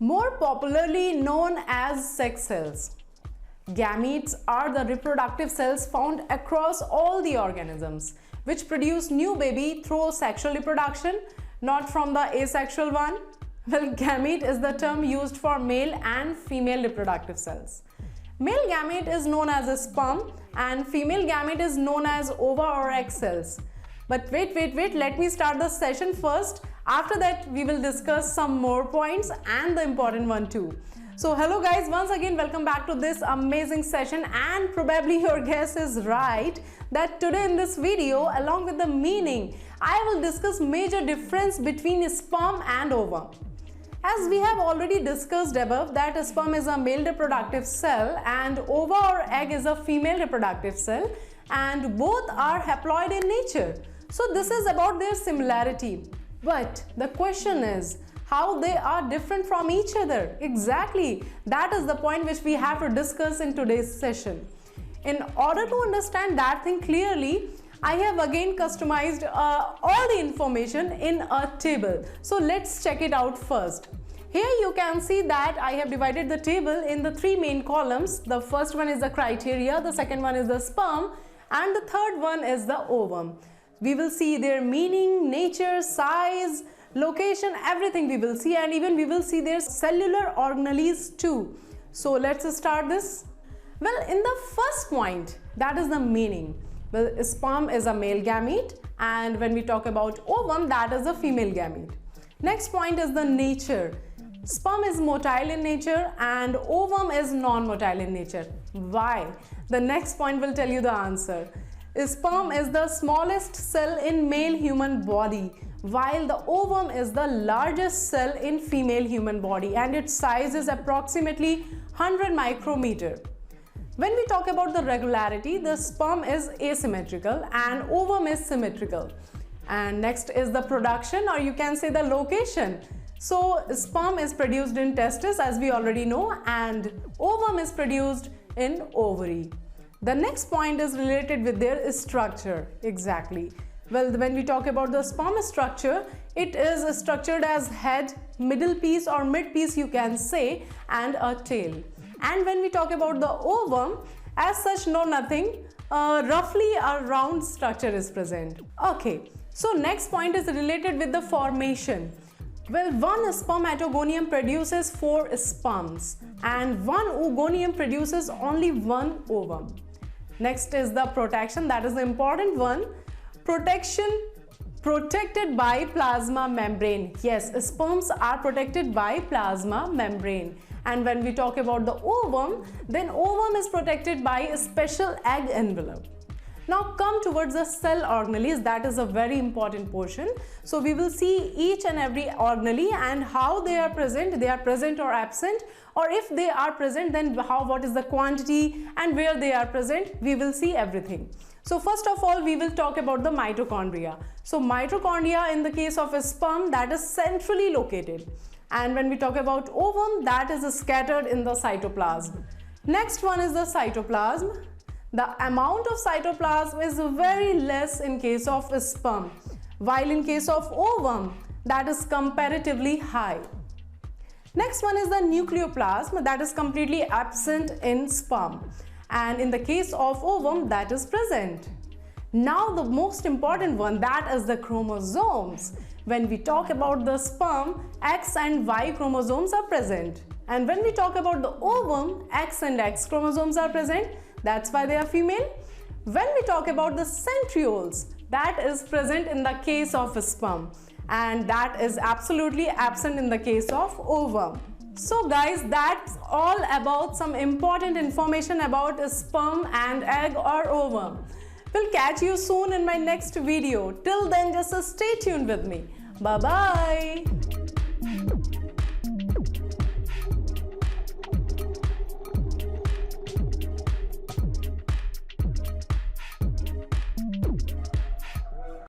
more popularly known as sex cells. Gametes are the reproductive cells found across all the organisms which produce new baby through sexual reproduction, not from the asexual one. Well, gamete is the term used for male and female reproductive cells. Male gamete is known as a sperm and female gamete is known as ova or egg cells. But wait, let me start the session first. After that, we will discuss some more points and the important one too. So hello guys, once again welcome back to this amazing session, and probably your guess is right that today in this video, along with the meaning, I will discuss major difference between sperm and ova. As we have already discussed above that sperm is a male reproductive cell and ova or egg is a female reproductive cell, and both are haploid in nature. So this is about their similarity. But the question is how they are different from each other. Exactly, that is the point which we have to discuss in today's session. In order to understand that thing clearly, I have again customized all the information in a table. So let's check it out first. Here you can see that I have divided the table in the three main columns. The first one is the criteria, the second one is the sperm, and the third one is the ovum. We will see their meaning, nature, size, location, everything we will see, and even we will see their cellular organelles too. So let's start this. Well, in the first point, that is the meaning. Well, sperm is a male gamete, and when we talk about ovum, that is a female gamete. Next point is the nature. Sperm is motile in nature and ovum is non-motile in nature. Why? The next point will tell you the answer. Sperm is the smallest cell in male human body, while the ovum is the largest cell in female human body, and its size is approximately 100 micrometer. When we talk about the regularity, the sperm is asymmetrical and ovum is symmetrical. And next is the production, or you can say the location. So sperm is produced in testis, as we already know, and ovum is produced in ovary. The next point is related with their structure. Exactly. Well, when we talk about the sperm structure, it is structured as head, middle piece or mid piece you can say, and a tail. And when we talk about the ovum, as such, no nothing, roughly a round structure is present. Okay, so next point is related with the formation. Well, one spermatogonium produces 4 sperms and one oogonium produces only 1 ovum. Next is the protection, that is the important one. Protection, protected by plasma membrane. Yes, sperms are protected by plasma membrane. And when we talk about the ovum, then ovum is protected by a special egg envelope. Now come towards the cell organelles, that is a very important portion. So we will see each and every organelle and how they are present or absent, or if they are present, then what is the quantity and where they are present, we will see everything. So first of all, we will talk about the mitochondria. So mitochondria in the case of a sperm, that is centrally located. And when we talk about ovum, that is scattered in the cytoplasm. Next one is the cytoplasm. The amount of cytoplasm is very less in case of a sperm, while in case of ovum, that is comparatively high. Next one is the nucleoplasm, that is completely absent in sperm, and in the case of ovum, that is present. Now the most important one, that is the chromosomes. When we talk about the sperm, X and Y chromosomes are present, and when we talk about the ovum, X and X chromosomes are present. That's why they are female. When we talk about the centrioles, that is present in the case of a sperm, and that is absolutely absent in the case of ovum. So guys, that's all about some important information about a sperm and egg or ovum. We'll catch you soon in my next video. Till then, just stay tuned with me. Bye bye.